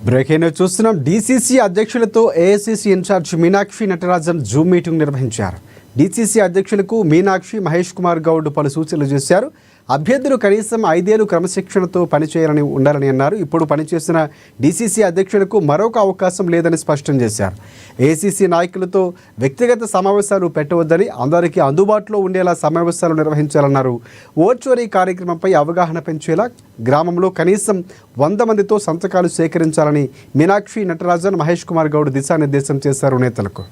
Breaking news చూస్తున్నాం. DCC అధ్యక్షులతో AICC in charge Meenakshi Natarajan zoom meeting నిర్వహించారు. డీసీసీ అధ్యక్షులకు మీనాక్షి, మహేష్ కుమార్ గౌడ్ పలు సూచనలు చేశారు. అభ్యర్థులు కనీసం 5 ఏళ్లు క్రమశిక్షణతో పనిచేయాలని ఉండాలని అన్నారు. ఇప్పుడు పనిచేసిన డీసీసీ అధ్యక్షులకు మరొక అవకాశం లేదని స్పష్టం చేశారు. ఏఐసీసీ నాయకులతో వ్యక్తిగత సమావేశాలు పెట్టవద్దని, అందరికీ అందుబాటులో ఉండేలా సమావేశాలు నిర్వహించాలన్నారు. ఓర్చువరీ కార్యక్రమంపై అవగాహన పెంచేలా గ్రామంలో కనీసం 100 మందితో సంతకాలు సేకరించాలని మీనాక్షి నటరాజన్, మహేష్ కుమార్ గౌడ్ దిశానిర్దేశం చేశారు నేతలకు.